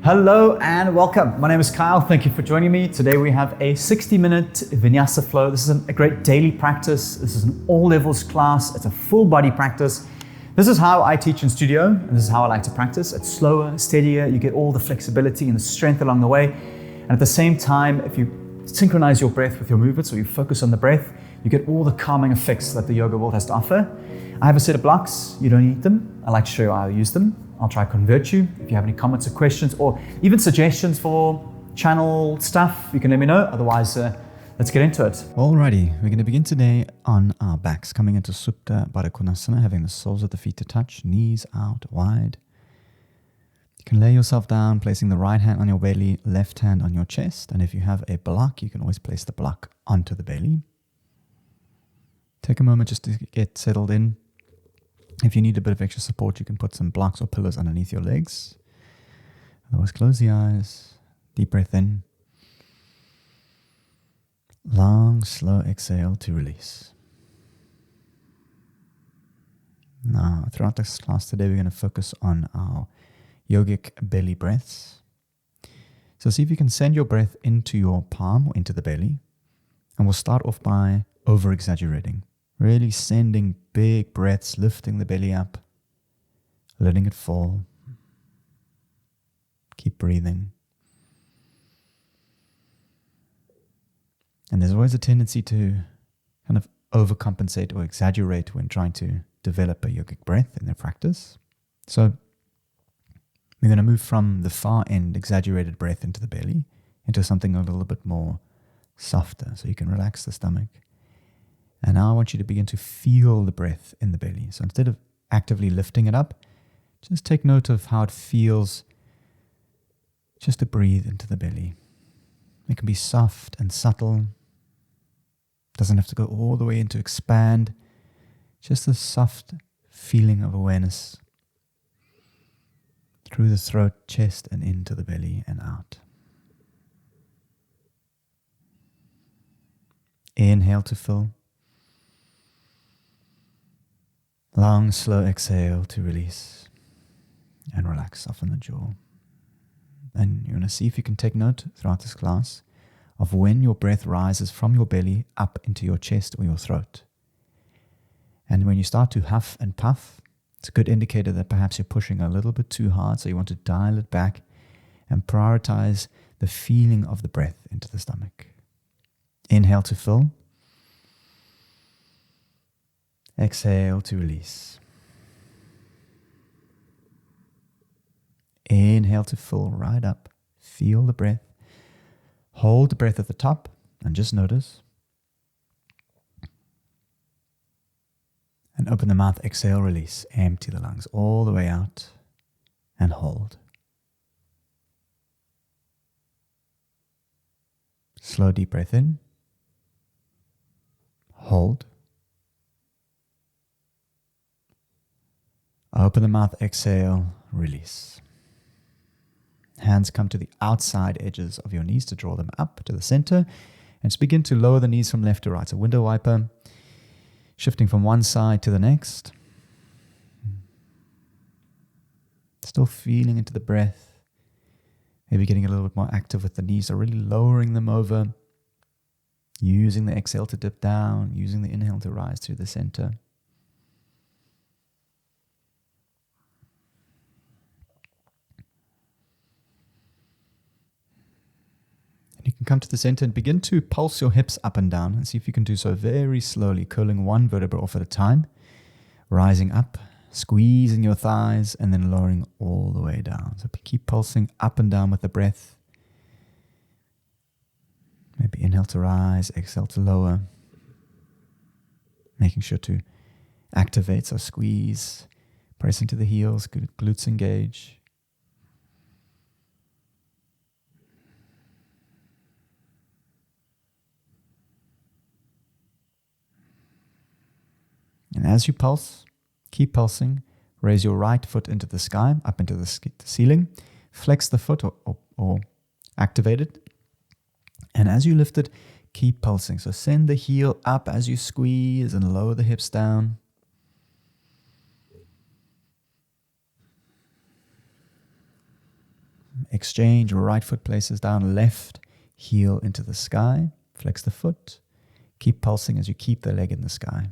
Hello and welcome. My name is Kyle. Thank you for joining me. Today we have a 60-minute vinyasa flow. This is a great daily practice. This is an all levels class. It's a full body practice. This is how I teach in studio, and this is how I like to practice. It's slower, steadier. You get all the flexibility and the strength along the way. And at the same time, if you synchronize your breath with your movements, or you focus on the breath, you get all the calming effects that the yoga world has to offer. I have a set of blocks. You don't need them. I like to show you how I use them. I'll try to convert you. If you have any comments or questions or even suggestions for channel stuff, you can let me know. Otherwise, let's get into it. Alrighty, we're going to begin today on our backs, coming into Supta Baddha Konasana, having the soles of the feet to touch, knees out wide. You can lay yourself down, placing the right hand on your belly, left hand on your chest. And if you have a block, you can always place the block onto the belly. Take a moment just to get settled in. If you need a bit of extra support, you can put some blocks or pillows underneath your legs. Otherwise, close the eyes. Deep breath in. Long, slow exhale to release. Now, throughout this class today, we're going to focus on our yogic belly breaths. So see if you can send your breath into your palm or into the belly. And we'll start off by over-exaggerating. Really sending big breaths, lifting the belly up, letting it fall. Keep breathing. And there's always a tendency to kind of overcompensate or exaggerate when trying to develop a yogic breath in their practice. So we're going to move from the far end exaggerated breath into the belly into something a little bit more softer, so you can relax the stomach. And now I want you to begin to feel the breath in the belly. So instead of actively lifting it up, just take note of how it feels just to breathe into the belly. It can be soft and subtle. Doesn't have to go all the way into expand. Just a soft feeling of awareness through the throat, chest, and into the belly and out. Inhale to fill. Long, slow exhale to release and relax, soften the jaw. And you're going to see if you can take note throughout this class of when your breath rises from your belly up into your chest or your throat. And when you start to huff and puff, it's a good indicator that perhaps you're pushing a little bit too hard, so you want to dial it back and prioritize the feeling of the breath into the stomach. Inhale to fill. Exhale to release. Inhale to fill right up. Feel the breath. Hold the breath at the top and just notice. And open the mouth, exhale, release. Empty the lungs all the way out and hold. Slow deep breath in. Hold. Open the mouth, exhale, release. Hands come to the outside edges of your knees to draw them up to the center. And just begin to lower the knees from left to right. So window wiper, shifting from one side to the next. Still feeling into the breath. Maybe getting a little bit more active with the knees. So really lowering them over. Using the exhale to dip down. Using the inhale to rise through the center. You can come to the center and begin to pulse your hips up and down and see if you can do so very slowly, curling one vertebra off at a time, rising up, squeezing your thighs, and then lowering all the way down. So keep pulsing up and down with the breath. Maybe inhale to rise, exhale to lower. Making sure to activate, so squeeze, press into the heels, glutes engage. And as you pulse, keep pulsing. Raise your right foot into the sky, up into the ceiling. Flex the foot or activate it. And as you lift it, keep pulsing. So send the heel up as you squeeze and lower the hips down. Exchange, right foot places down, left heel into the sky. Flex the foot. Keep pulsing as you keep the leg in the sky.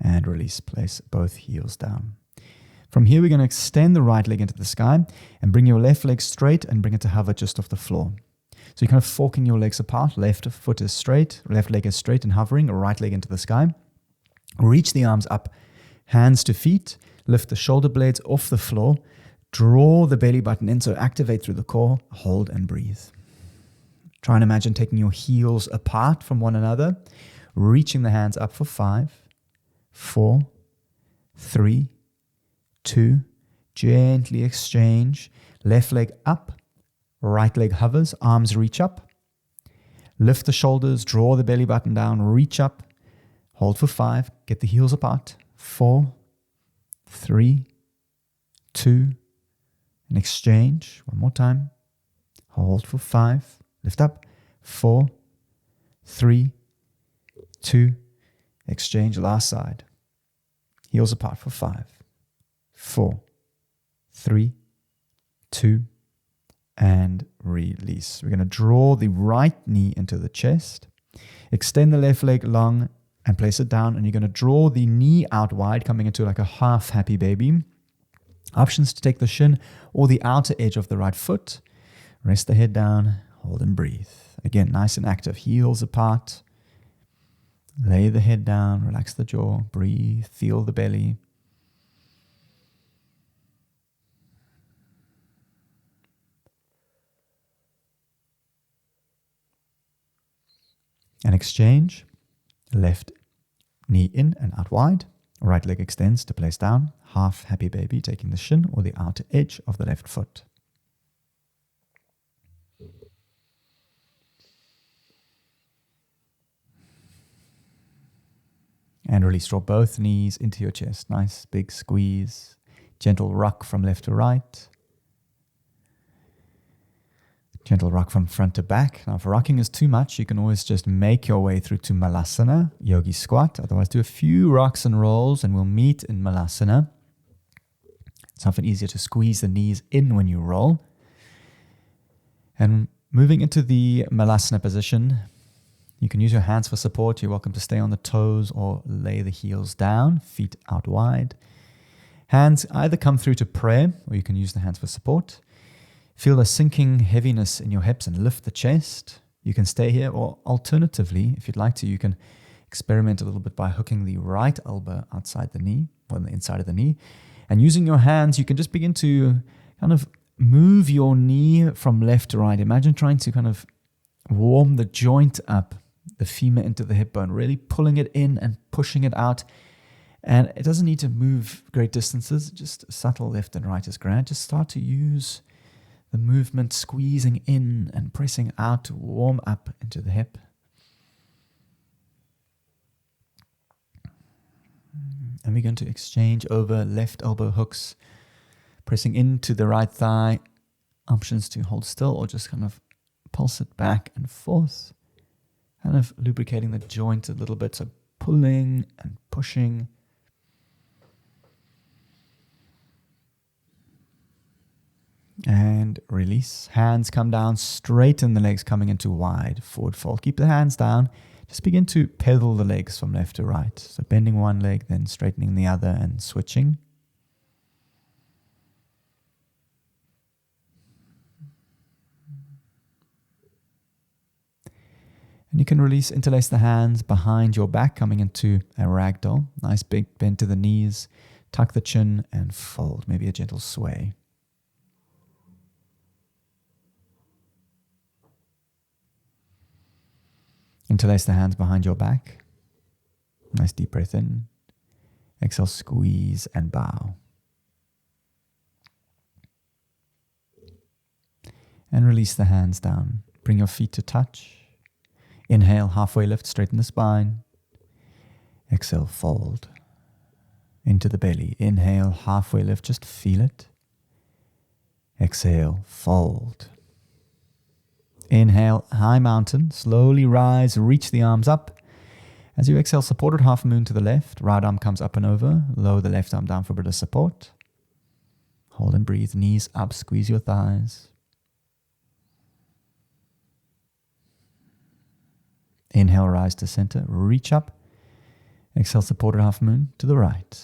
And release, place both heels down. From here, we're going to extend the right leg into the sky and bring your left leg straight and bring it to hover just off the floor. So you're kind of forking your legs apart. Left foot is straight, left leg is straight and hovering, right leg into the sky. Reach the arms up, hands to feet, lift the shoulder blades off the floor, draw the belly button in, so activate through the core, hold and breathe. Try and imagine taking your heels apart from one another, reaching the hands up for 5, 4, 3, 2, gently exchange, left leg up, right leg hovers, arms reach up, lift the shoulders, draw the belly button down, reach up, hold for 5, get the heels apart, 4, 3, 2, and exchange, one more time, hold for 5, lift up, 4, 3, 2, exchange, last side, heels apart for 5, 4, 3, 2, and release. We're going to draw the right knee into the chest, extend the left leg long and place it down, and you're going to draw the knee out wide, coming into like a half happy baby. Options to take the shin or the outer edge of the right foot. Rest the head down, hold and breathe. Again, nice and active, heels apart. Lay the head down, relax the jaw, breathe, feel the belly. And exchange, left knee in and out wide, right leg extends to place down, half happy baby, taking the shin or the outer edge of the left foot. And release, draw both knees into your chest, nice big squeeze, gentle rock from left to right. Gentle rock from front to back. Now, if rocking is too much, you can always just make your way through to Malasana, yogi squat. Otherwise, do a few rocks and rolls and we'll meet in Malasana. It's often easier to squeeze the knees in when you roll. And moving into the Malasana position, you can use your hands for support. You're welcome to stay on the toes or lay the heels down, feet out wide. Hands either come through to prayer or you can use the hands for support. Feel a sinking heaviness in your hips and lift the chest. You can stay here, or alternatively, if you'd like to, you can experiment a little bit by hooking the right elbow outside the knee, or on the inside of the knee. And using your hands, you can just begin to kind of move your knee from left to right. Imagine trying to kind of warm the joint up, the femur into the hip bone, really pulling it in and pushing it out. And it doesn't need to move great distances, just subtle left and right is grand. Just start to use the movement, squeezing in and pressing out to warm up into the hip. And we're going to exchange over left elbow hooks, pressing into the right thigh. Options to hold still or just kind of pulse it back and forth, kind of lubricating the joint a little bit, so pulling and pushing. And release. Hands come down, straighten the legs coming into wide forward fold. Keep the hands down. Just begin to pedal the legs from left to right. So bending one leg, then straightening the other and switching. And you can release, interlace the hands behind your back, coming into a ragdoll. Nice big bend to the knees. Tuck the chin and fold. Maybe a gentle sway. Interlace the hands behind your back. Nice deep breath in. Exhale, squeeze and bow. And release the hands down. Bring your feet to touch. Inhale, halfway lift, straighten the spine. Exhale, fold into the belly. Inhale, halfway lift, just feel it. Exhale, fold. Inhale, high mountain, slowly rise, reach the arms up. As you exhale, supported half moon to the left. Right arm comes up and over. Lower the left arm down for a bit of support. Hold and breathe. Knees up. Squeeze your thighs. Inhale, rise to center. Reach up. Exhale, supported half moon to the right.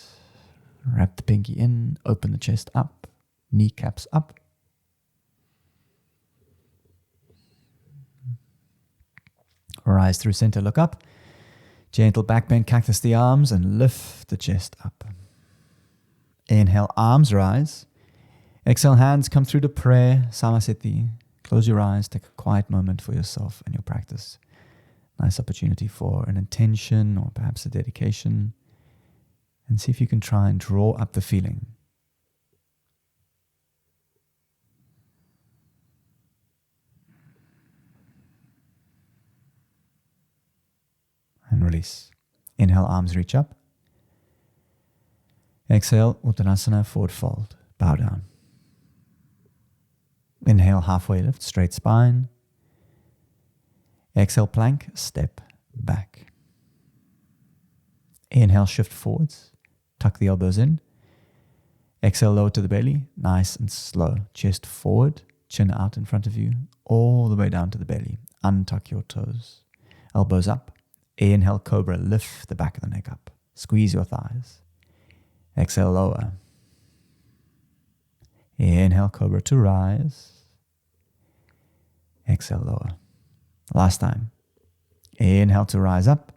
Wrap the pinky in. Open the chest up. Kneecaps up. Rise through center, look up. Gentle back bend, cactus the arms, and lift the chest up. Inhale, arms rise. Exhale, hands come through to prayer, samasthiti. Close your eyes, take a quiet moment for yourself and your practice. Nice opportunity for an intention or perhaps a dedication. And see if you can try and draw up the feeling. And release. Inhale, arms reach up. Exhale, Uttanasana, forward fold. Bow down. Inhale, halfway lift, straight spine. Exhale, plank, step back. Inhale, shift forwards. Tuck the elbows in. Exhale, lower to the belly. Nice and slow. Chest forward, chin out in front of you, all the way down to the belly. Untuck your toes. Elbows up. Inhale, cobra, lift the back of the neck up. Squeeze your thighs. Exhale, lower. Inhale, cobra to rise. Exhale, lower. Last time. Inhale to rise up.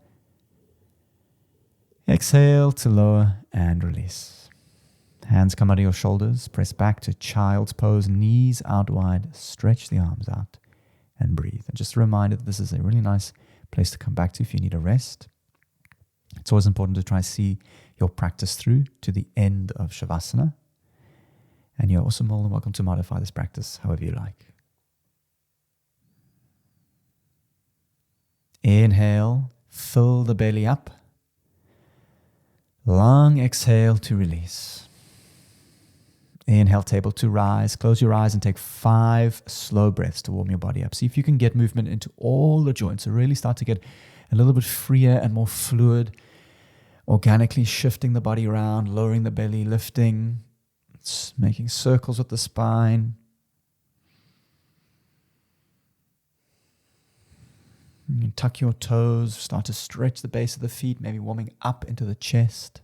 Exhale to lower and release. Hands come out of your shoulders. Press back to child's pose. Knees out wide. Stretch the arms out and breathe. And just a reminder that this is a really nice place to come back to if you need a rest. It's always important to try to see your practice through to the end of Shavasana. And you're also more than welcome to modify this practice however you like. Inhale, fill the belly up. Long exhale to release. Inhale, table to rise. Close your eyes and take 5 slow breaths to warm your body up. See if you can get movement into all the joints. So really start to get a little bit freer and more fluid. Organically shifting the body around, lowering the belly, lifting, making circles with the spine. You can tuck your toes, start to stretch the base of the feet, maybe warming up into the chest.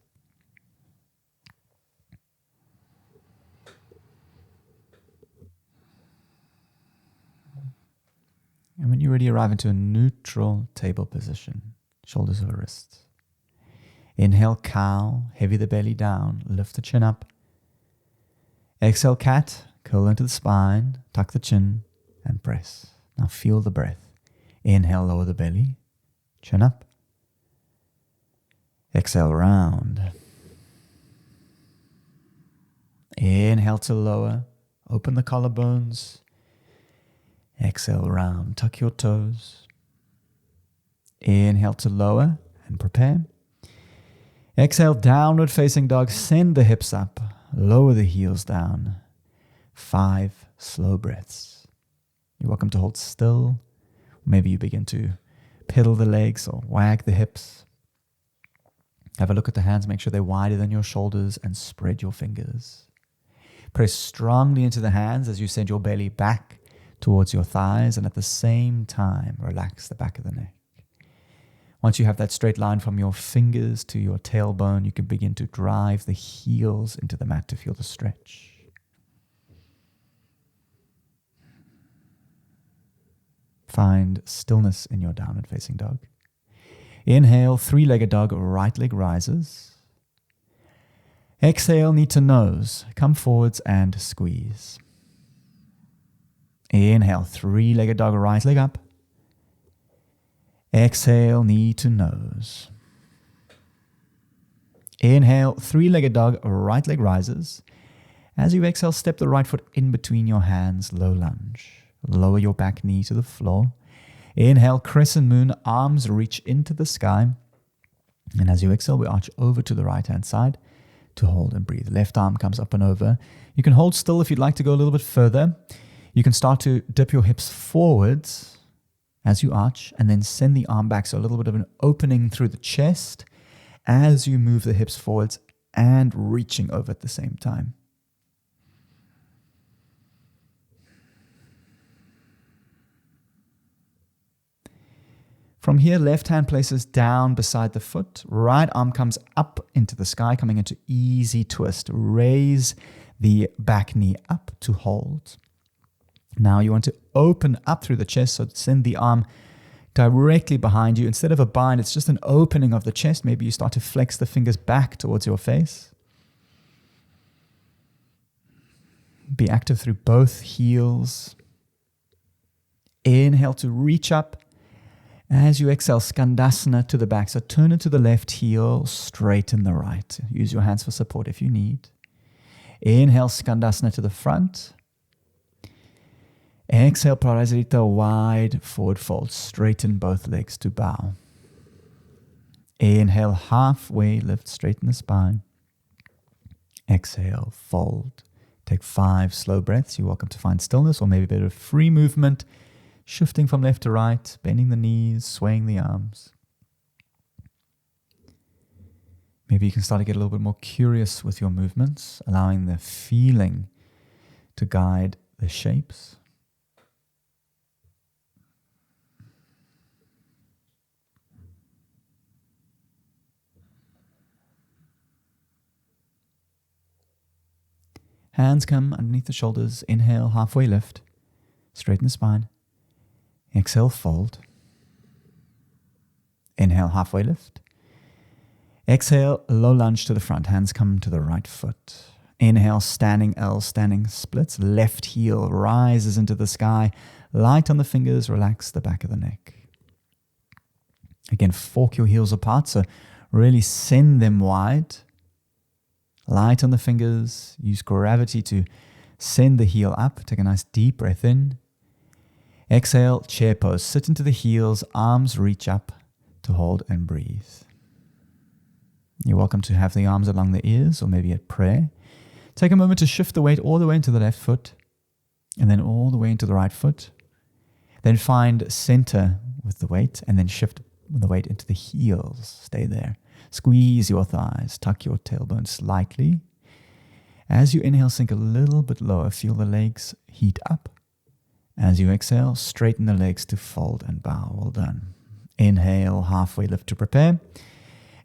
And when you're ready, arrive into a neutral table position, shoulders over wrists. Inhale, cow, heavy the belly down, lift the chin up. Exhale, cat, curl into the spine, tuck the chin, and press. Now feel the breath. Inhale, lower the belly, chin up. Exhale, round. Inhale to lower, open the collarbones. Exhale, round, tuck your toes. Inhale to lower and prepare. Exhale, downward facing dog, send the hips up, lower the heels down. 5 slow breaths. You're welcome to hold still. Maybe you begin to pedal the legs or wag the hips. Have a look at the hands, make sure they're wider than your shoulders, and spread your fingers. Press strongly into the hands as you send your belly back towards your thighs, and at the same time, relax the back of the neck. Once you have that straight line from your fingers to your tailbone, you can begin to drive the heels into the mat to feel the stretch. Find stillness in your downward facing dog. Inhale, 3-legged dog, right leg rises. Exhale, knee to nose. Come forwards and squeeze. Inhale, 3-legged dog, right leg up. Exhale, knee to nose. Inhale, 3-legged dog, right leg rises. As you exhale, step the right foot in between your hands, low lunge. Lower your back knee to the floor. Inhale, crescent moon, arms reach into the sky. And as you exhale, we arch over to the right-hand side to hold and breathe. Left arm comes up and over. You can hold still if you'd like to go a little bit further. You can start to dip your hips forwards as you arch, and then send the arm back. So a little bit of an opening through the chest as you move the hips forwards and reaching over at the same time. From here, left hand places down beside the foot. Right arm comes up into the sky, coming into easy twist. Raise the back knee up to hold. Now you want to open up through the chest, so send the arm directly behind you. Instead of a bind, it's just an opening of the chest. Maybe you start to flex the fingers back towards your face. Be active through both heels. Inhale to reach up. As you exhale, Skandasana to the back. So turn into the left heel, straighten the right. Use your hands for support if you need. Inhale, Skandasana to the front. Exhale, Parasarita, wide forward fold. Straighten both legs to bow. Inhale, halfway lift, straighten the spine. Exhale, fold. Take 5 slow breaths. You're welcome to find stillness or maybe a bit of free movement. Shifting from left to right, bending the knees, swaying the arms. Maybe you can start to get a little bit more curious with your movements, allowing the feeling to guide the shapes. Hands come underneath the shoulders. Inhale, halfway lift. Straighten the spine. Exhale, fold. Inhale, halfway lift. Exhale, low lunge to the front. Hands come to the right foot. Inhale, standing L, standing splits. Left heel rises into the sky. Light on the fingers, relax the back of the neck. Again, fork your heels apart, so really send them wide. Light on the fingers. Use gravity to send the heel up. Take a nice deep breath in. Exhale, chair pose. Sit into the heels, arms reach up to hold and breathe. You're welcome to have the arms along the ears or maybe at prayer. Take a moment to shift the weight all the way into the left foot and then all the way into the right foot. Then find center with the weight and then shift the weight into the heels. Stay there. Squeeze your thighs. Tuck your tailbone slightly. As you inhale, sink a little bit lower. Feel the legs heat up. As you exhale, straighten the legs to fold and bow. Well done. Inhale, halfway lift to prepare.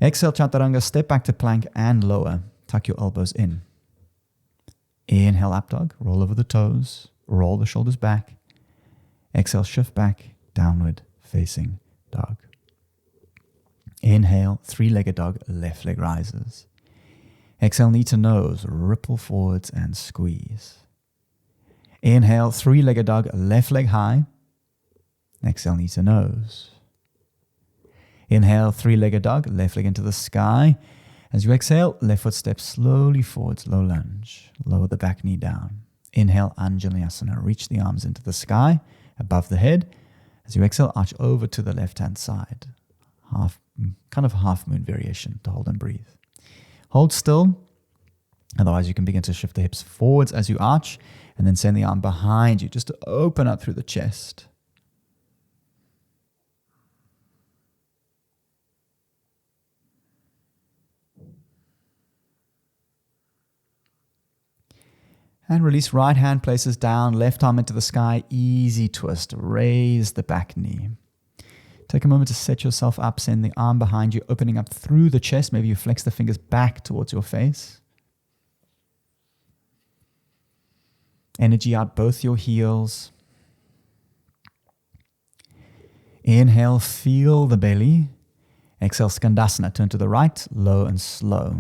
Exhale, Chaturanga, step back to plank and lower. Tuck your elbows in. Inhale, up dog, roll over the toes, roll the shoulders back. Exhale, shift back, downward facing dog. Inhale, 3-legged dog, left leg rises. Exhale, knee to nose, ripple forwards and squeeze. Inhale, 3-legged dog, left leg high. Exhale, knee to nose. Inhale, 3-legged dog, left leg into the sky. As you exhale, left foot steps slowly forwards, low lunge. Lower the back knee down. Inhale, Anjalayasana. Reach the arms into the sky, above the head. As you exhale, arch over to the left-hand side. Kind of half moon variation to hold and breathe. Hold still. Otherwise, you can begin to shift the hips forwards as you arch. And then send the arm behind you just to open up through the chest. And release. Right hand places down, left arm into the sky. Easy twist. Raise the back knee. Take a moment to set yourself up. Send the arm behind you, opening up through the chest. Maybe you flex the fingers back towards your face. Energy out both your heels. Inhale, feel the belly. Exhale, Skandasana. Turn to the right, low and slow.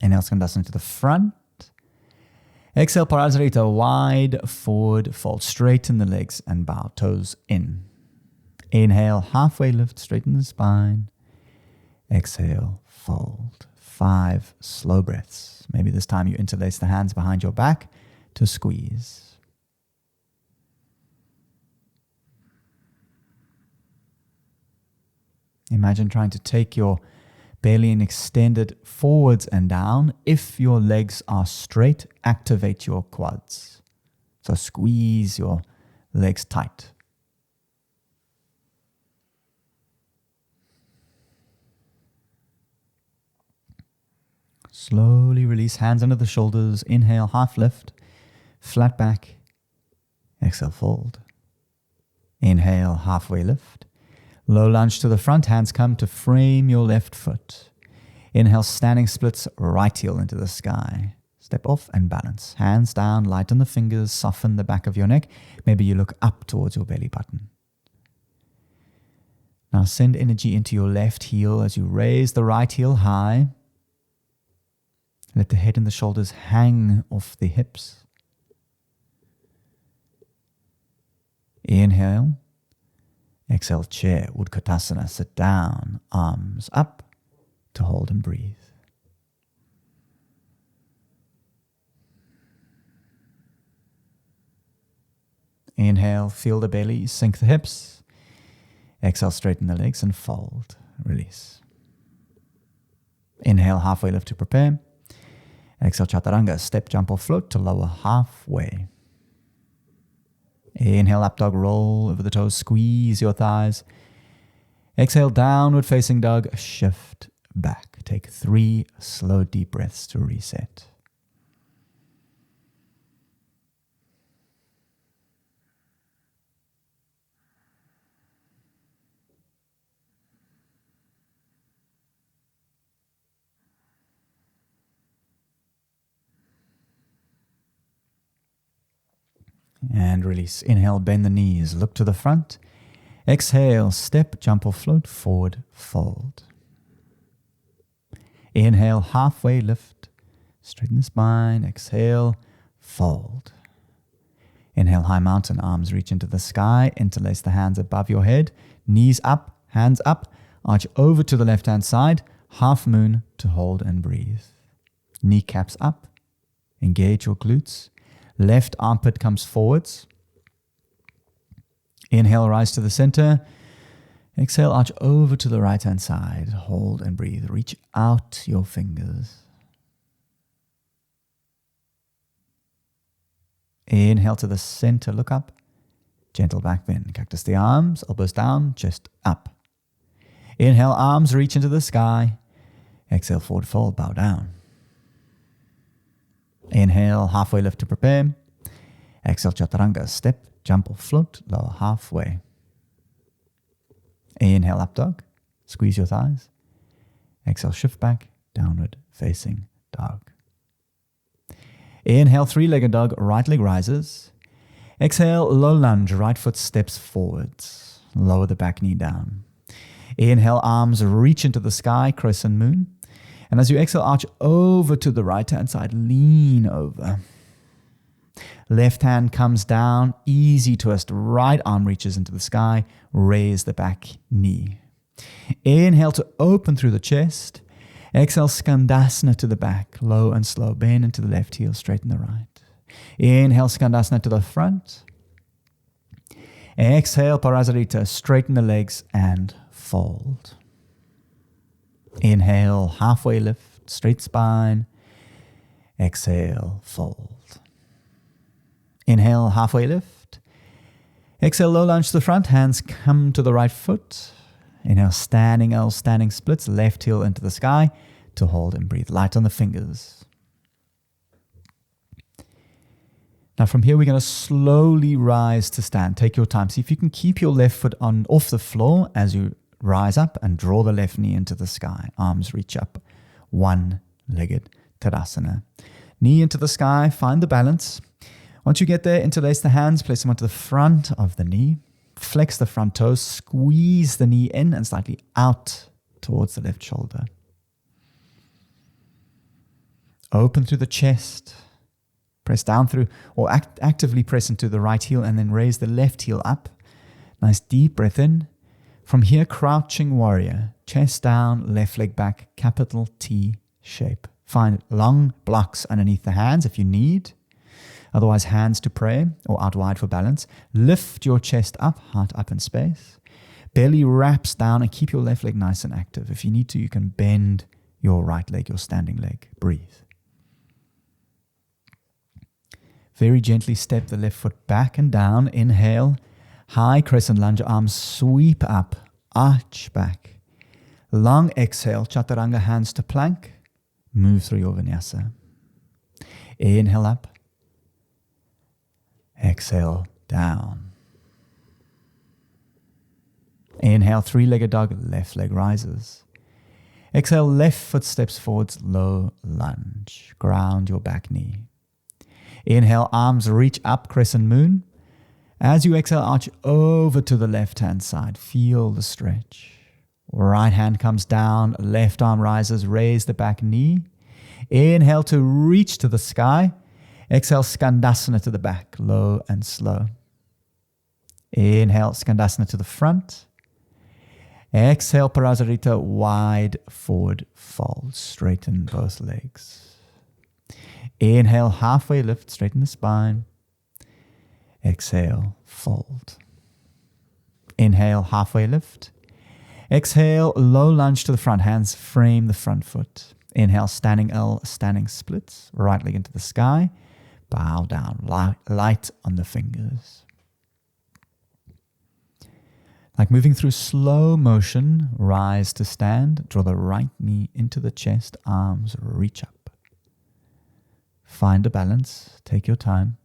Inhale, Skandasana to the front. Exhale, Parasarita, wide forward fold. Straighten the legs and bow, toes in. Inhale, halfway lift, straighten the spine. Exhale, fold. 5 slow breaths. Maybe this time you interlace the hands behind your back to squeeze. Imagine trying to take your belly and extend it forwards and down. If your legs are straight, activate your quads. So squeeze your legs tight. Slowly release, hands under the shoulders. Inhale, half lift, flat back. Exhale, fold. Inhale, halfway lift. Low lunge to the front, hands come to frame your left foot. Inhale, standing splits, right heel into the sky. Step off and balance. Hands down, light on the fingers, soften the back of your neck. Maybe you look up towards your belly button. Now send energy into your left heel as you raise the right heel high. Let the head and the shoulders hang off the hips. Inhale. Exhale, chair, Utkatasana, sit down, arms up to hold and breathe. Inhale, feel the belly, sink the hips. Exhale, straighten the legs and fold, release. Inhale, halfway lift to prepare. Exhale, chaturanga, step, jump or float to lower halfway. Inhale, up dog, roll over the toes, squeeze your thighs. Exhale, downward facing dog, shift back. Take 3 slow deep breaths to reset. And release. Inhale, bend the knees, look to the front. Exhale, step, jump or float, forward, fold. Inhale, halfway lift, straighten the spine. Exhale, fold. Inhale, high mountain, arms reach into the sky, interlace the hands above your head, knees up, hands up, arch over to the left-hand side, half moon to hold and breathe. Kneecaps up, engage your glutes. Left armpit comes forwards. Inhale, rise to the center. Exhale, arch over to the right-hand side. Hold and breathe. Reach out your fingers. Inhale to the center, look up. Gentle back bend. Cactus the arms, elbows down, chest up. Inhale, arms reach into the sky. Exhale, forward fold, bow down. Inhale, halfway lift to prepare. Exhale, chaturanga, step, jump or float, lower halfway. Inhale, up dog, squeeze your thighs. Exhale, shift back, downward facing dog. Inhale, 3-legged dog, right leg rises. Exhale, low lunge, right foot steps forwards. Lower the back knee down. Inhale, arms reach into the sky, crescent moon. And as you exhale, arch over to the right-hand side, lean over. Left hand comes down, easy twist, right arm reaches into the sky, raise the back knee. Inhale to open through the chest. Exhale, skandasana to the back, low and slow, bend into the left heel, straighten the right. Inhale, skandasana to the front. Exhale, parasarita, straighten the legs and fold. Inhale, halfway lift, straight spine. Exhale, fold. Inhale, halfway lift. Exhale, low lunge to the front, hands come to the right foot. Inhale, standing L, standing splits, left heel into the sky to hold and breathe. Light on the fingers. Now from here, we're going to slowly rise to stand. Take your time. See if you can keep your left foot off the floor as you rise up and draw the left knee into the sky. Arms reach up. One-legged Tadasana. Knee into the sky. Find the balance. Once you get there, interlace the hands. Place them onto the front of the knee. Flex the front toes. Squeeze the knee in and slightly out towards the left shoulder. Open through the chest. Press down through or actively press into the right heel and then raise the left heel up. Nice deep breath in. From here, crouching warrior, chest down, left leg back, capital T shape. Find long blocks underneath the hands if you need. Otherwise, hands to pray or out wide for balance. Lift your chest up, heart up in space. Belly wraps down and keep your left leg nice and active. If you need to, you can bend your right leg, your standing leg. Breathe. Very gently step the left foot back and down. Inhale. High crescent lunge, arms sweep up, arch back. Long exhale, chaturanga, hands to plank. Move through your vinyasa. Inhale up. Exhale down. Inhale, three-legged dog, left leg rises. Exhale, left foot steps forwards, low lunge. Ground your back knee. Inhale, arms reach up, crescent moon. As you exhale, arch over to the left-hand side. Feel the stretch. Right hand comes down, left arm rises, raise the back knee. Inhale to reach to the sky. Exhale, Skandasana to the back, low and slow. Inhale, Skandasana to the front. Exhale, Parasarita, wide forward fold. Straighten both legs. Inhale, halfway lift, straighten the spine. Exhale, fold. Inhale, halfway lift. Exhale, low lunge to the front. Hands frame the front foot. Inhale, standing L, standing splits. Right leg into the sky. Bow down, light on the fingers. Like moving through slow motion, rise to stand. Draw the right knee into the chest. Arms reach up. Find a balance. Take your time.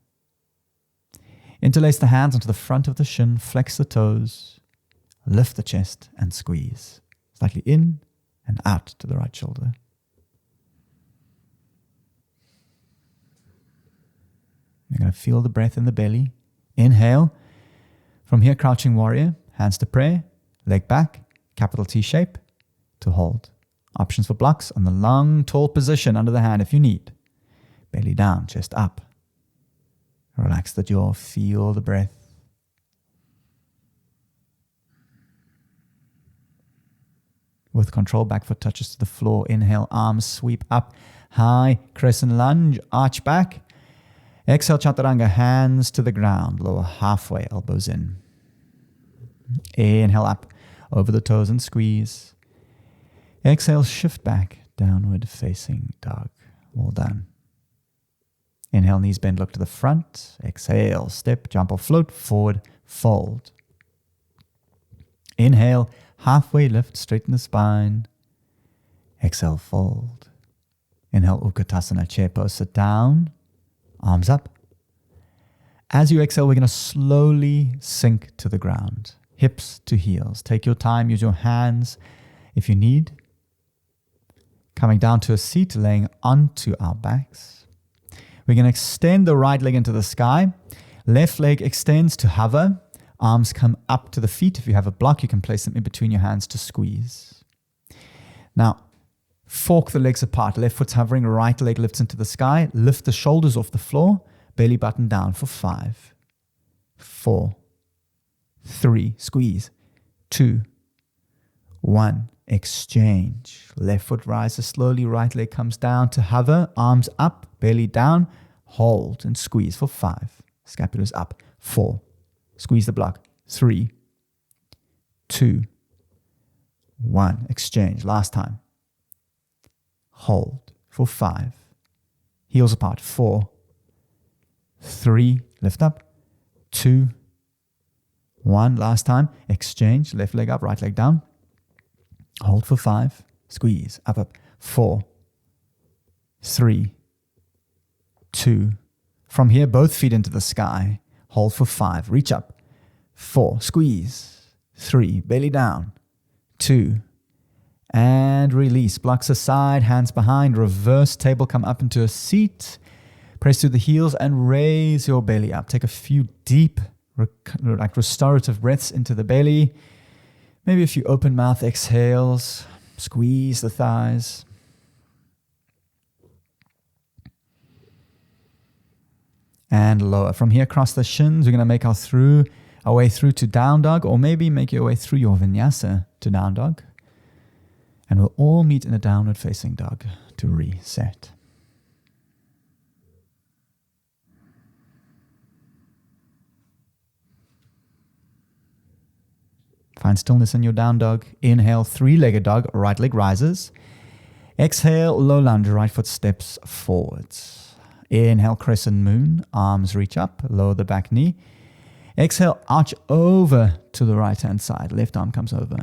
Interlace the hands onto the front of the shin. Flex the toes. Lift the chest and squeeze. Slightly in and out to the right shoulder. You're going to feel the breath in the belly. Inhale. From here, crouching warrior. Hands to prayer. Leg back. Capital T shape to hold. Options for blocks on the long, tall position under the hand if you need. Belly down, chest up. Relax the jaw. Feel the breath. With control, back foot touches to the floor. Inhale, arms sweep up. High crescent lunge, arch back. Exhale, Chaturanga, hands to the ground. Lower halfway, elbows in. Inhale up, over the toes and squeeze. Exhale, shift back, downward facing dog. Well done. Inhale, knees bend, look to the front. Exhale, step, jump or float, forward, fold. Inhale, halfway lift, straighten the spine. Exhale, fold. Inhale, Utkatasana, chair pose, sit down. Arms up. As you exhale, we're going to slowly sink to the ground. Hips to heels. Take your time. Use your hands if you need. Coming down to a seat, laying onto our backs. We're going to extend the right leg into the sky. Left leg extends to hover. Arms come up to the feet. If you have a block, you can place them in between your hands to squeeze. Now, fork the legs apart. Left foot's hovering, right leg lifts into the sky. Lift the shoulders off the floor. Belly button down for 5, 4, 3, squeeze, 2, 1, exchange. Left foot rises slowly, right leg comes down to hover, arms up, belly down, hold and squeeze for 5. Scapulas up, 4, squeeze the block, 3, 2, 1, exchange. Last time. Hold for 5. Heels apart, 4, 3, lift up, 2, 1, last time, exchange, left leg up, right leg down, hold for 5, squeeze, up, 4, 3, 2, from here, both feet into the sky, hold for 5, reach up, 4, squeeze, 3, belly down, 2, and release, blocks aside, hands behind, reverse table, come up into a seat, press through the heels and raise your belly up. Take a few deep, restorative breaths into the belly. Maybe a few open mouth exhales. Squeeze the thighs. And lower. From here, cross the shins. We're going to make our way through to down dog, or maybe make your way through your vinyasa to down dog. And we'll all meet in a downward facing dog to reset. Find stillness in your down dog. Inhale, three-legged dog, right leg rises. Exhale, low lunge, right foot steps forwards. Inhale, crescent moon, arms reach up, lower the back knee. Exhale, arch over to the right-hand side, left arm comes over.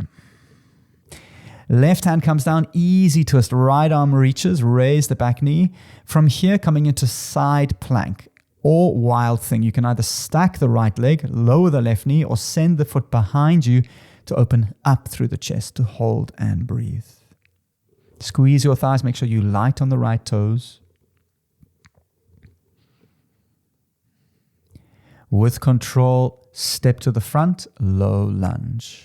Left hand comes down, easy twist. Right arm reaches, raise the back knee. From here, coming into side plank or wild thing. You can either stack the right leg, lower the left knee, or send the foot behind you to open up through the chest to hold and breathe. Squeeze your thighs, make sure you light on the right toes. With control, step to the front, low lunge.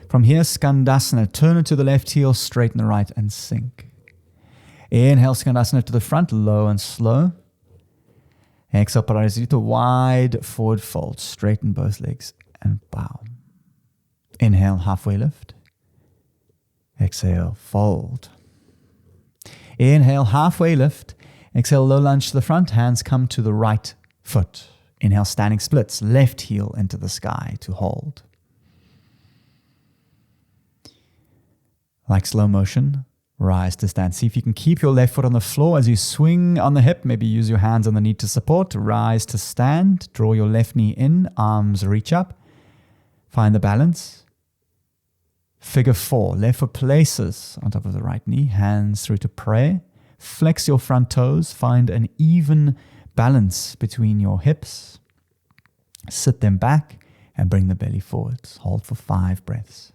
From here, Skandasana, turn it to the left heel, straighten the right and sink. Inhale, Skandasana to the front, low and slow. Exhale, Parasita, wide forward fold, straighten both legs and bow. Inhale, halfway lift. Exhale, fold. Inhale, halfway lift. Exhale, low lunge to the front, hands come to the right foot. Inhale, standing splits, left heel into the sky to hold. Like slow motion, rise to stand. See if you can keep your left foot on the floor as you swing on the hip. Maybe use your hands on the knee to support. Rise to stand. Draw your left knee in. Arms reach up. Find the balance. Figure 4. Left foot places on top of the right knee. Hands through to prayer. Flex your front toes. Find an even balance between your hips. Sit them back and bring the belly forwards. Hold for 5 breaths.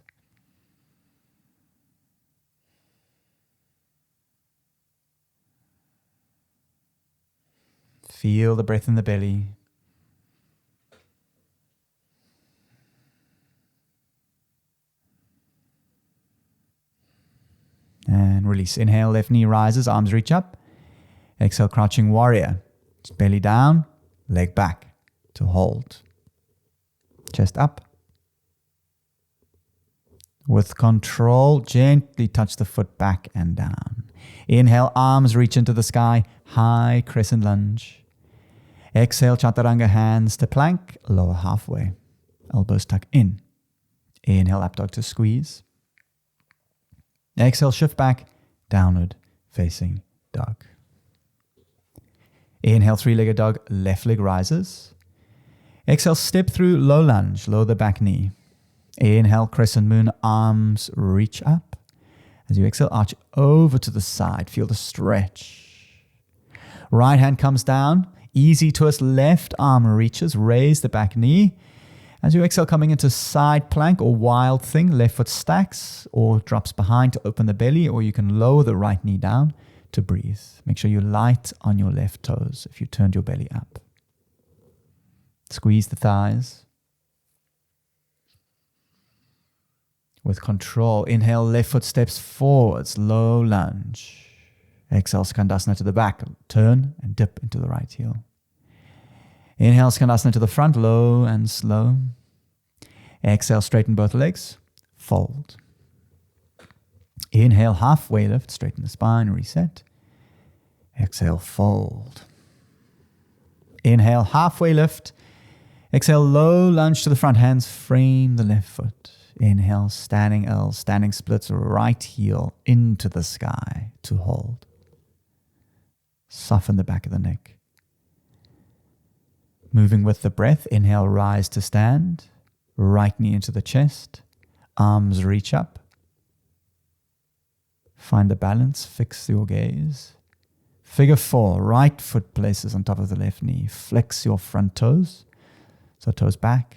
Feel the breath in the belly. And release. Inhale, left knee rises, arms reach up. Exhale, crouching warrior. Belly down, leg back to hold. Chest up. With control, gently touch the foot back and down. Inhale, arms reach into the sky, high crescent lunge. Exhale, chaturanga, hands to plank, lower halfway. Elbows tuck in. Inhale, up dog to squeeze. Exhale, shift back, downward facing dog. Inhale, 3-legged dog, left leg rises. Exhale, step through low lunge, lower the back knee. Inhale, crescent moon, arms reach up. As you exhale, arch over to the side, feel the stretch. Right hand comes down, easy twist, left arm reaches, raise the back knee. As you exhale, coming into side plank or wild thing, left foot stacks or drops behind to open the belly, or you can lower the right knee down to breathe. Make sure you light on your left toes if you turned your belly up. Squeeze the thighs. With control, inhale, left foot steps forwards, low lunge. Exhale, Skandasana to the back, turn and dip into the right heel. Inhale, Skandasana to the front, low and slow. Exhale, straighten both legs, fold. Inhale, halfway lift, straighten the spine, reset. Exhale, fold. Inhale, halfway lift. Exhale, low lunge to the front, hands frame the left foot. Inhale, standing L, standing splits, right heel into the sky to hold. Soften the back of the neck. Moving with the breath, inhale, rise to stand. Right knee into the chest. Arms reach up. Find the balance, fix your gaze. Figure 4, right foot places on top of the left knee. Flex your front toes. So toes back,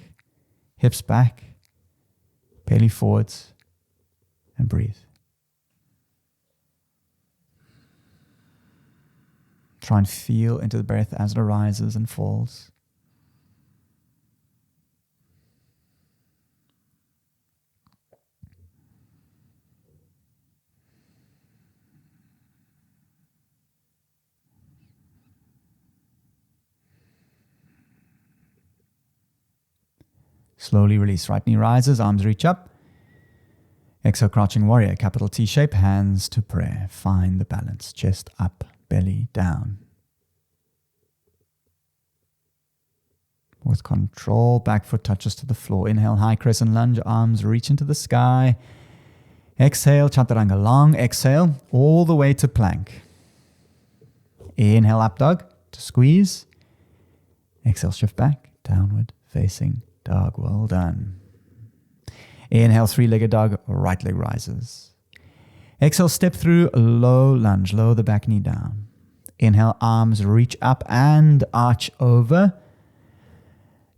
hips back, belly forwards, and breathe. Try and feel into the breath as it arises and falls. Slowly release. Right knee rises, arms reach up. Exhale, crouching warrior, capital T shape, hands to prayer. Find the balance. Chest up, belly down. With control, back foot touches to the floor. Inhale, high crescent lunge, arms reach into the sky. Exhale, chaturanga, long exhale, all the way to plank. Inhale, up dog to squeeze. Exhale, shift back, downward facing dog. Well done. Inhale, 3-legged dog, right leg rises. Exhale, step through, low lunge, lower the back knee down. Inhale, arms reach up and arch over.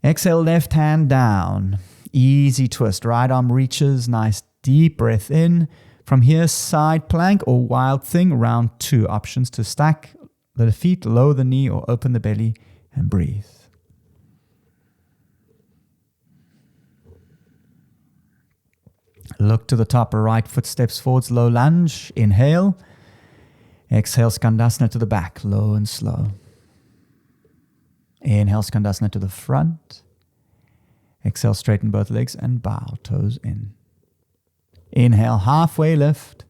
Exhale, left hand down. Easy twist, right arm reaches, nice deep breath in. From here, side plank or wild thing, round 2 options to stack the feet, lower the knee or open the belly and breathe. Look to the top, right foot steps forwards, low lunge, inhale. Exhale, Skandasana to the back, low and slow. Inhale, Skandasana to the front. Exhale, straighten both legs and bow, toes in. Inhale, halfway lift.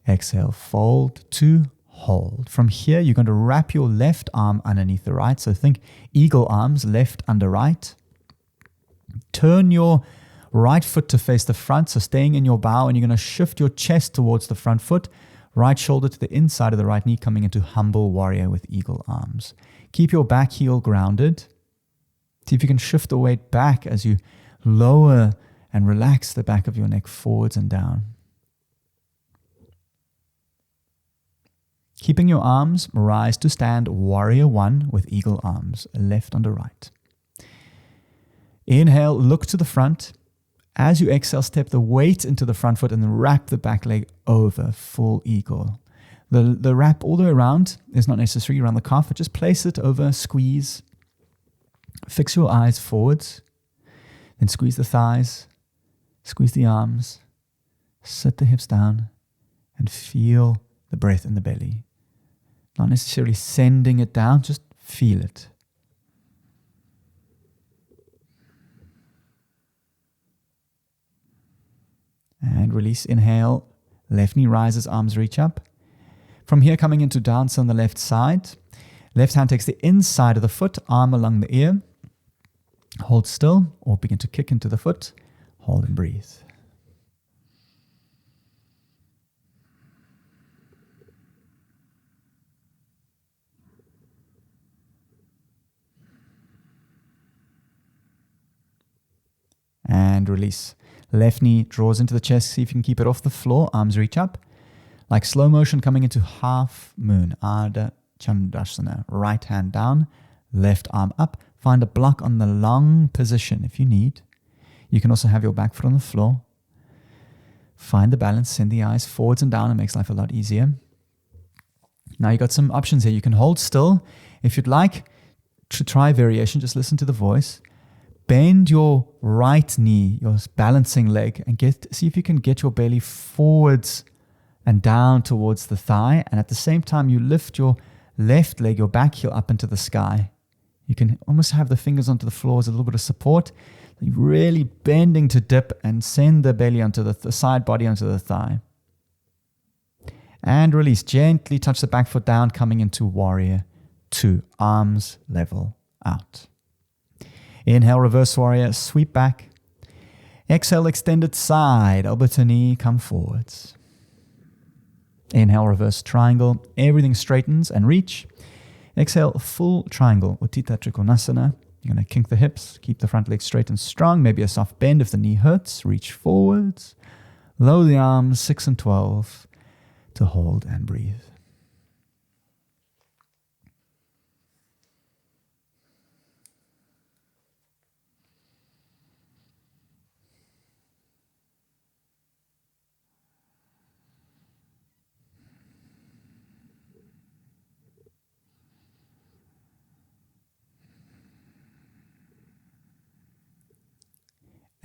Exhale, fold to hold. From here, you're going to wrap your left arm underneath the right. So think eagle arms, left under right. Turn your right foot to face the front, so staying in your bow, and you're going to shift your chest towards the front foot, right shoulder to the inside of the right knee, coming into humble warrior with eagle arms. Keep your back heel grounded. See if you can shift the weight back as you lower and relax the back of your neck forwards and down. Keeping your arms, rise to stand warrior 1 with eagle arms, left under right. Inhale, look to the front. As you exhale, step the weight into the front foot and then wrap the back leg over, full eagle. The wrap all the way around is not necessary around the calf, but just place it over, squeeze. Fix your eyes forwards, then squeeze the thighs, squeeze the arms, sit the hips down, and feel the breath in the belly. Not necessarily sending it down, just feel it. And release, inhale, left knee rises, arms reach up. From here, coming into dance on the left side. Left hand takes the inside of the foot, arm along the ear. Hold still or begin to kick into the foot. Hold and breathe. And release. Left knee draws into the chest. See if you can keep it off the floor. Arms reach up. Like slow motion coming into half moon. Ardha Chandrasana. Right hand down. Left arm up. Find a block on the long position if you need. You can also have your back foot on the floor. Find the balance. Send the eyes forwards and down. It makes life a lot easier. Now you got some options here. You can hold still. If you'd like to try variation, just listen to the voice. Bend your right knee, your balancing leg, and see if you can get your belly forwards and down towards the thigh. And at the same time, you lift your left leg, your back heel up into the sky. You can almost have the fingers onto the floor as a little bit of support. You're really bending to dip and send the belly onto the side body onto the thigh. And release. Gently touch the back foot down, coming into warrior 2. Arms level out. Inhale, reverse warrior, sweep back. Exhale, extended side, elbow to knee, come forwards. Inhale, reverse triangle, everything straightens and reach. Exhale, full triangle, Utthita Trikonasana. You're going to kink the hips, keep the front leg straight and strong, maybe a soft bend if the knee hurts, reach forwards. Lower the arms, 6 and 12, to hold and breathe.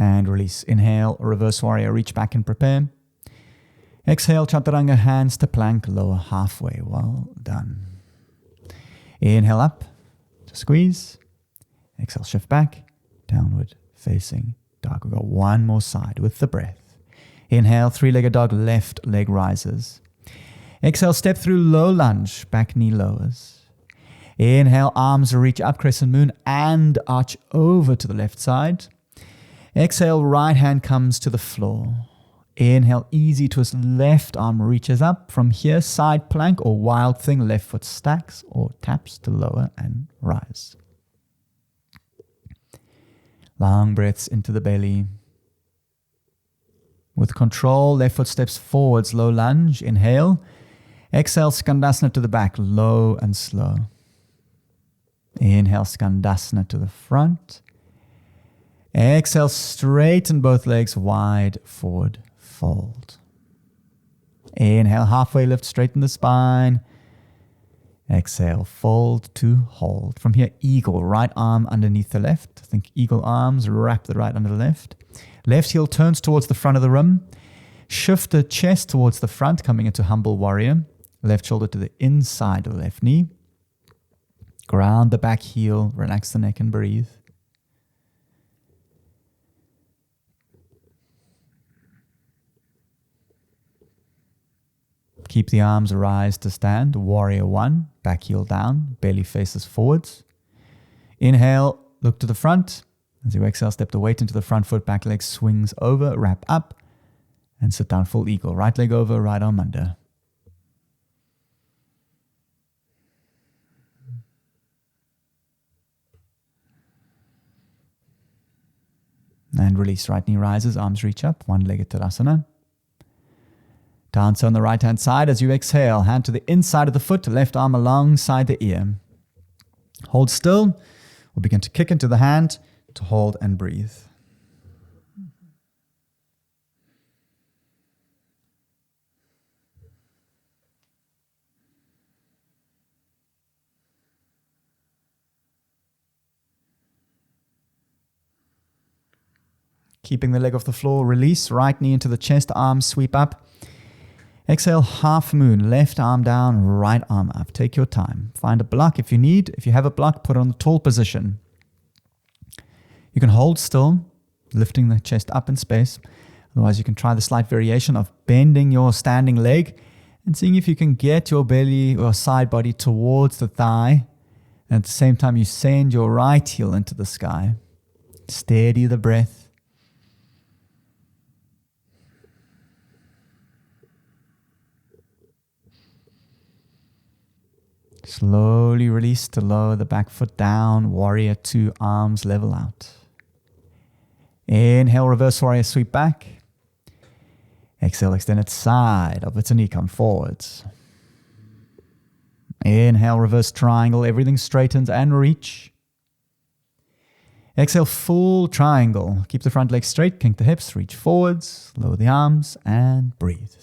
And release. Inhale, reverse warrior, reach back and prepare. Exhale, chaturanga, hands to plank, lower halfway. Well done. Inhale up to squeeze. Exhale, shift back, downward facing dog. We've got one more side with the breath. Inhale, 3-legged dog, left leg rises. Exhale, step through low lunge, back knee lowers. Inhale, arms reach up, crescent moon, and arch over to the left side. Exhale, right hand comes to the floor. Inhale, easy twist, left arm reaches up. From here, side plank or wild thing, left foot stacks or taps to lower and rise. Long breaths into the belly. With control, left foot steps forwards, low lunge. Inhale. Exhale, Skandasana to the back, low and slow. Inhale, Skandasana to the front. Exhale, straighten both legs wide, forward, fold. Inhale, halfway lift, straighten the spine. Exhale, fold to hold. From here, eagle, right arm underneath the left. Think eagle arms, wrap the right under the left. Left heel turns towards the front of the room. Shift the chest towards the front, coming into humble warrior. Left shoulder to the inside of the left knee. Ground the back heel, relax the neck and breathe. Keep the arms raised to stand. Warrior one, back heel down, belly faces forwards. Inhale, look to the front. As you exhale, step the weight into the front foot, back leg swings over, wrap up, and sit down full eagle. Right leg over, right arm under. And release, right knee rises, arms reach up, one-legged Tadasana. Dance on the right-hand side as you exhale. Hand to the inside of the foot, left arm alongside the ear. Hold still. We'll begin to kick into the hand to hold and breathe. Keeping the leg off the floor, release. Right knee into the chest, arms sweep up. Exhale, half moon, left arm down, right arm up. Take your time. Find a block if you need. If you have a block, put it on the tall position. You can hold still, lifting the chest up in space. Otherwise, you can try the slight variation of bending your standing leg and seeing if you can get your belly or side body towards the thigh. And at the same time, you send your right heel into the sky. Steady the breath. Slowly release to lower the back foot down. Warrior two, arms level out. Inhale, reverse warrior, sweep back. Exhale, extended side, upwards knee, come forwards. Inhale, reverse triangle, everything straightens and reach. Exhale, full triangle. Keep the front leg straight, kink the hips, reach forwards, lower the arms, and breathe.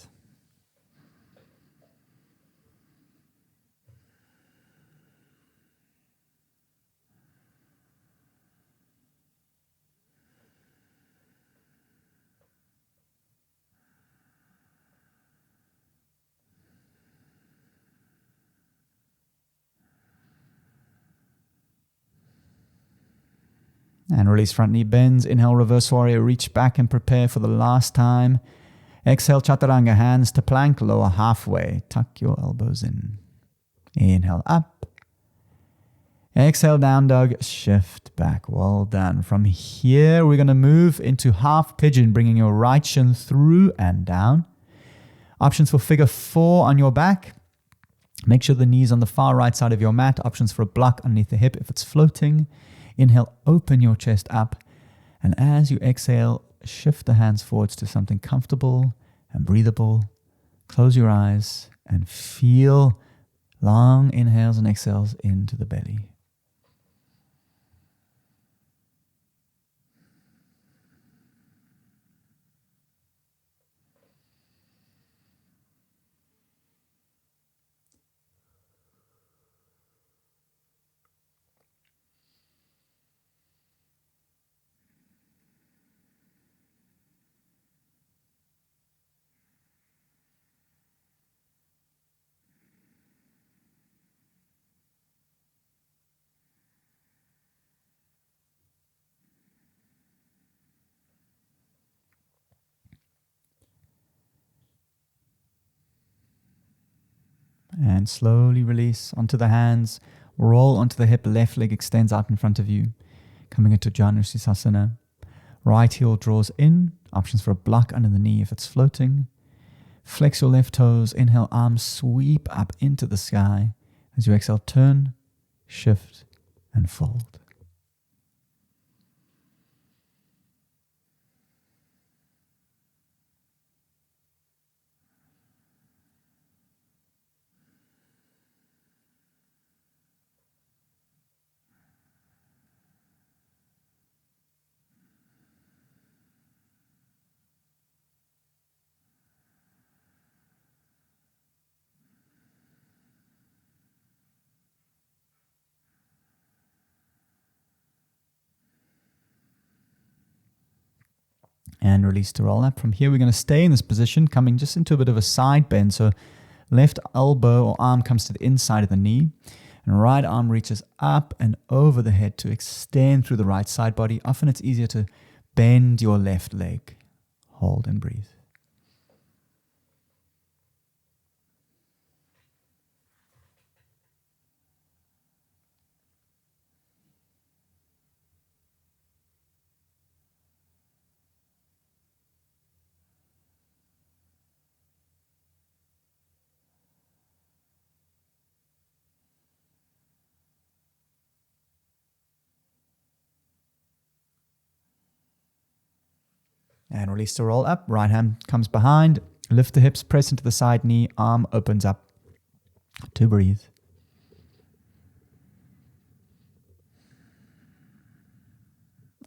And release, front knee bends. Inhale, reverse warrior, reach back and prepare for the last time. Exhale, chaturanga, hands to plank, lower halfway. Tuck your elbows in. Inhale, up. Exhale, down dog, shift back. Well done. From here, we're going to move into half pigeon, bringing your right shin through and down. Options for figure 4 on your back. Make sure the knee's on the far right side of your mat. Options for a block underneath the hip if it's floating. Inhale, open your chest up. And as you exhale, shift the hands forwards to something comfortable and breathable. Close your eyes and feel long inhales and exhales into the belly. And slowly release onto the hands. Roll onto the hip. Left leg extends out in front of you. Coming into Janushirasana. Right heel draws in. Options for a block under the knee if it's floating. Flex your left toes. Inhale, arms sweep up into the sky. As you exhale, turn, shift, and fold. And release to roll up. From here, we're going to stay in this position, coming just into a bit of a side bend. So left elbow or arm comes to the inside of the knee, and right arm reaches up and over the head to extend through the right side body. Often it's easier to bend your left leg. Hold and breathe. And release to roll up. Right hand comes behind. Lift the hips, press into the side knee. Arm opens up to breathe.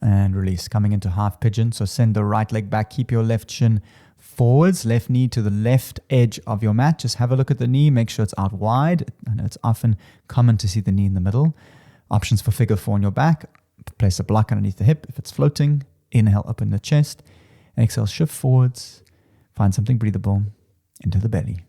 And release, coming into half pigeon. So send the right leg back. Keep your left shin forwards. Left knee to the left edge of your mat. Just have a look at the knee. Make sure it's out wide. I know it's often common to see the knee in the middle. Options for figure 4 on your back. Place a block underneath the hip if it's floating. Inhale, open the chest. Exhale, shift forwards. Find something breathable into the belly.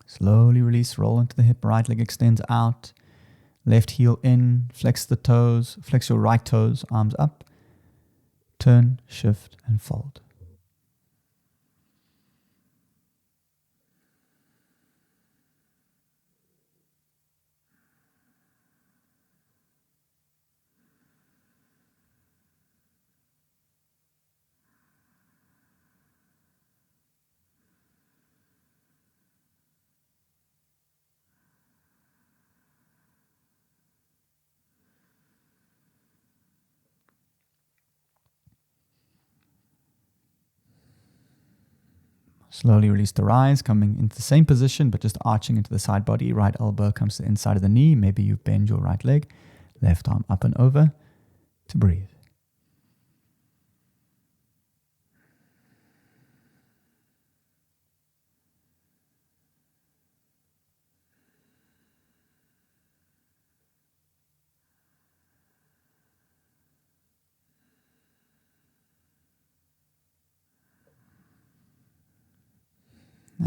Slowly release, roll into the hip, right leg extends out, left heel in, flex the toes, flex your right toes, arms up, turn, shift, and fold. Slowly release the rise, coming into the same position, but just arching into the side body. Right elbow comes to the inside of the knee. Maybe you bend your right leg. Left arm up and over to breathe.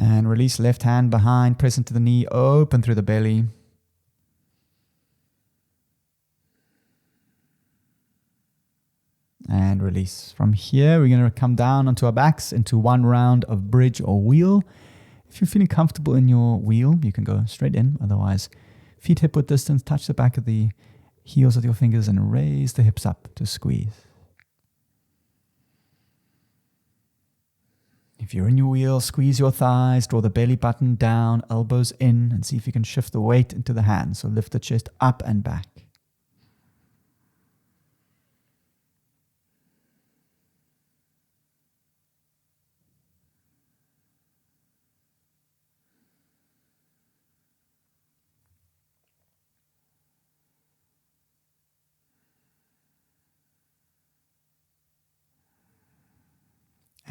And release, left hand behind, press into the knee, open through the belly. And release. From here, we're going to come down onto our backs into one round of bridge or wheel. If you're feeling comfortable in your wheel, you can go straight in. Otherwise, feet hip width distance, touch the back of the heels with your fingers and raise the hips up to squeeze. If you're in your wheel, squeeze your thighs, draw the belly button down, elbows in, and see if you can shift the weight into the hands. So lift the chest up and back.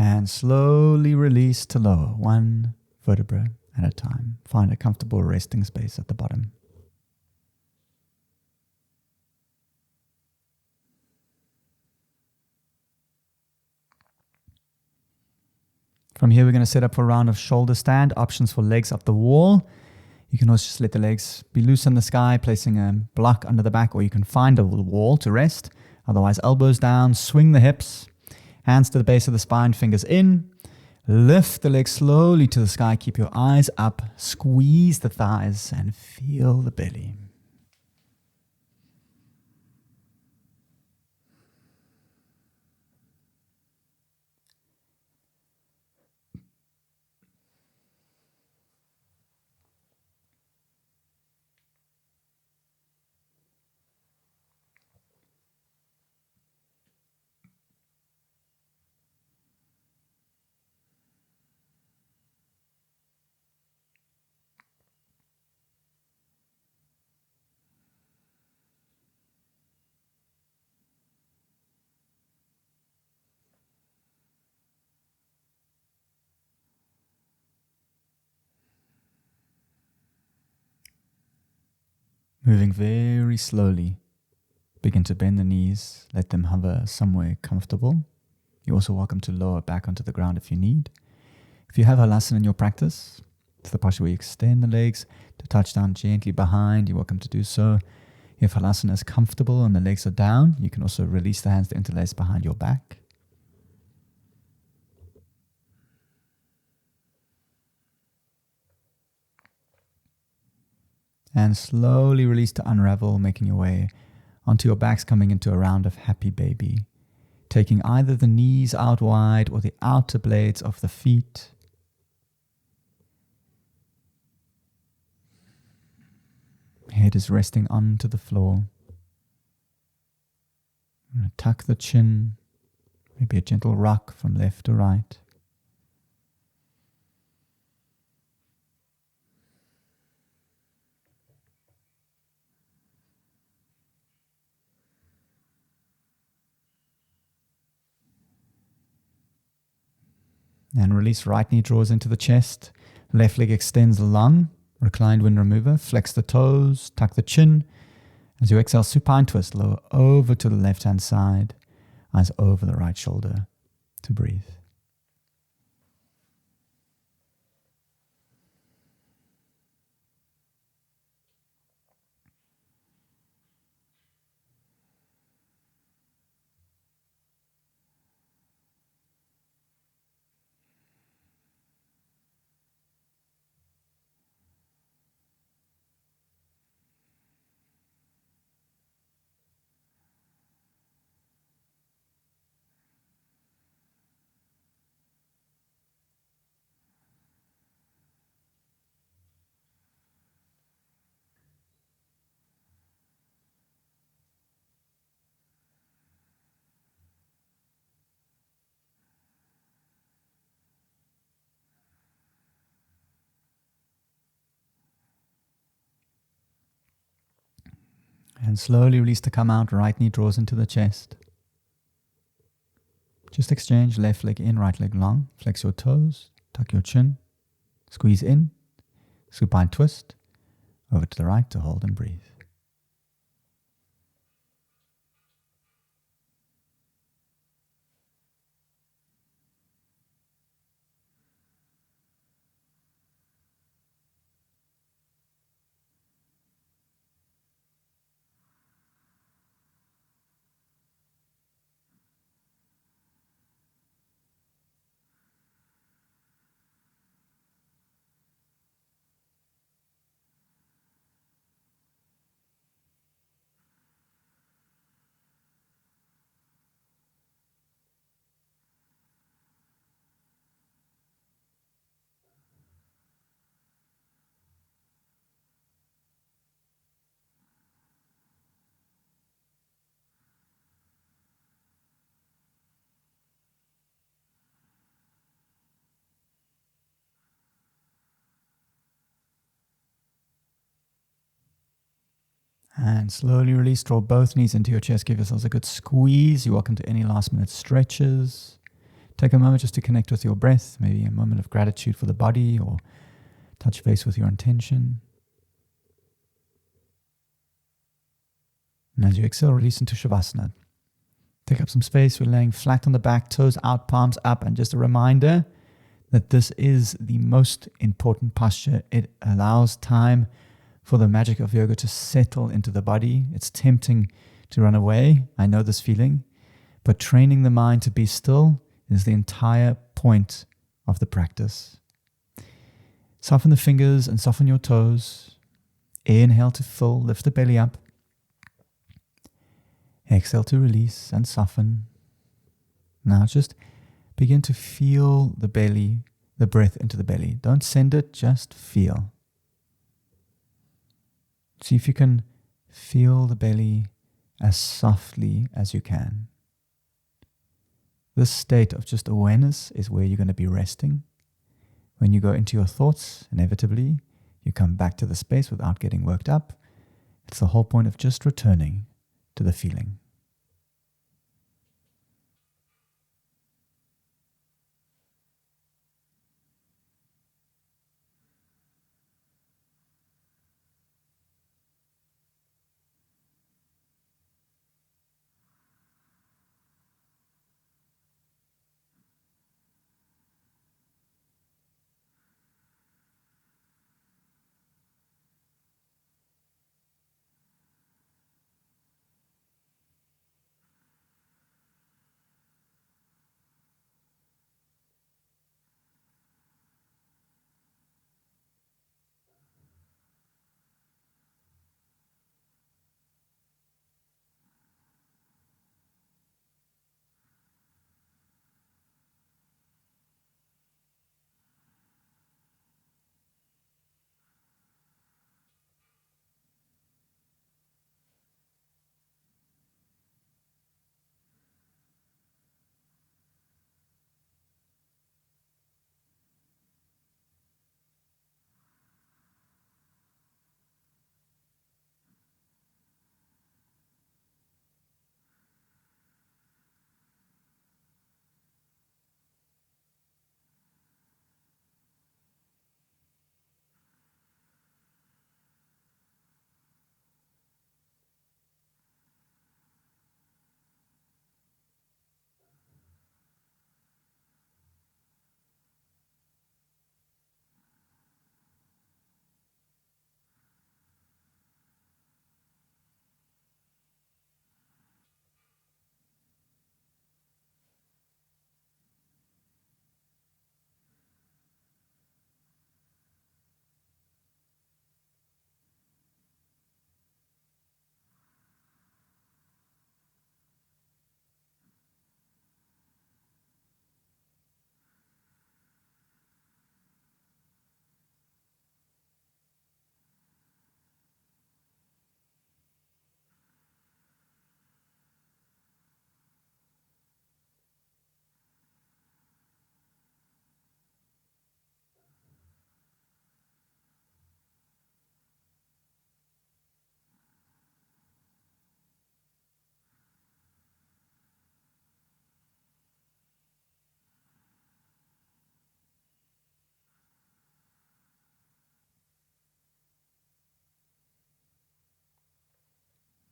And slowly release to lower, one vertebra at a time. Find a comfortable resting space at the bottom. From here, we're going to set up for a round of shoulder stand. Options for legs up the wall. You can also just let the legs be loose in the sky, placing a block under the back, or you can find a wall to rest. Otherwise, elbows down, swing the hips. Hands to the base of the spine, fingers in. Lift the legs slowly to the sky. Keep your eyes up. Squeeze the thighs and feel the belly. Moving very slowly. Begin to bend the knees, let them hover somewhere comfortable. You're also welcome to lower back onto the ground if you need. If you have halasana in your practice, it's the posture where you extend the legs to touch down gently behind. You're welcome to do so. If halasana is comfortable and the legs are down, you can also release the hands to interlace behind your back. And slowly release to unravel, making your way onto your backs, coming into a round of happy baby. Taking either the knees out wide or the outer blades of the feet. Head is resting onto the floor. Tuck the chin, maybe a gentle rock from left to right. And release, right knee draws into the chest, left leg extends long, reclined wind remover, flex the toes, tuck the chin. As you exhale, supine twist, lower over to the left hand side, eyes over the right shoulder to breathe. And slowly release to come out, right knee draws into the chest. Just exchange left leg in, right leg long. Flex your toes, tuck your chin, squeeze in, supine twist, over to the right to hold and breathe. And slowly release, draw both knees into your chest. Give yourselves a good squeeze. You're welcome to any last minute stretches. Take a moment just to connect with your breath, maybe a moment of gratitude for the body, or touch base with your intention. And as you exhale, release into Shavasana. Take up some space. We're laying flat on the back, toes out, palms up. And just a reminder that this is the most important posture. It allows time for the magic of yoga to settle into the body. It's tempting to run away. I know this feeling. But training the mind to be still is the entire point of the practice. Soften the fingers and soften your toes. Inhale to fill, lift the belly up. Exhale to release and soften. Now just begin to feel the belly, the breath into the belly. Don't send it, just feel. See if you can feel the belly as softly as you can. This state of just awareness is where you're going to be resting. When you go into your thoughts, inevitably, you come back to the space without getting worked up. It's the whole point of just returning to the feeling.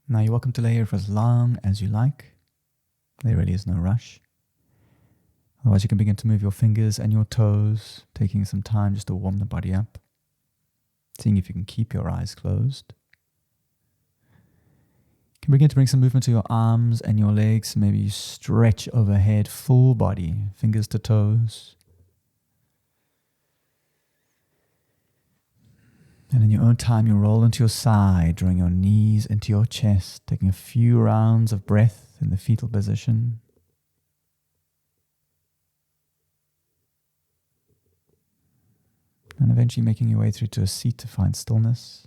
Now you're welcome to lay here for as long as you like. There really is no rush. Otherwise you can begin to move your fingers and your toes, taking some time just to warm the body up. Seeing if you can keep your eyes closed. You can begin to bring some movement to your arms and your legs. Maybe you stretch overhead, full body, fingers to toes. And in your own time, you roll into your side, drawing your knees into your chest, taking a few rounds of breath in the fetal position. And eventually making your way through to a seat to find stillness.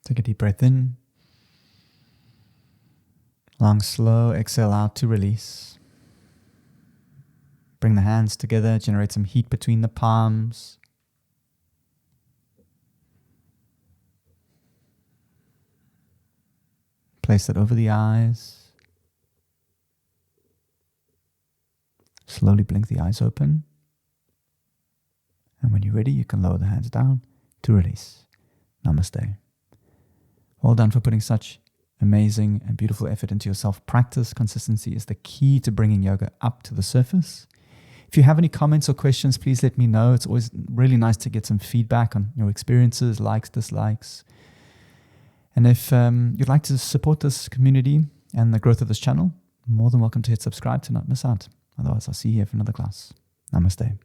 Take a deep breath in. Long, slow exhale out to release. Bring the hands together, generate some heat between the palms. Place that over the eyes. Slowly blink the eyes open. And when you're ready, you can lower the hands down to release. Namaste. Well done for putting such amazing and beautiful effort into your self-practice. Consistency is the key to bringing yoga up to the surface. If you have any comments or questions, please let me know. It's always really nice to get some feedback on your experiences, likes, dislikes. And if you'd like to support this community and the growth of this channel, more than welcome to hit subscribe to not miss out. Otherwise, I'll see you here for another class. Namaste.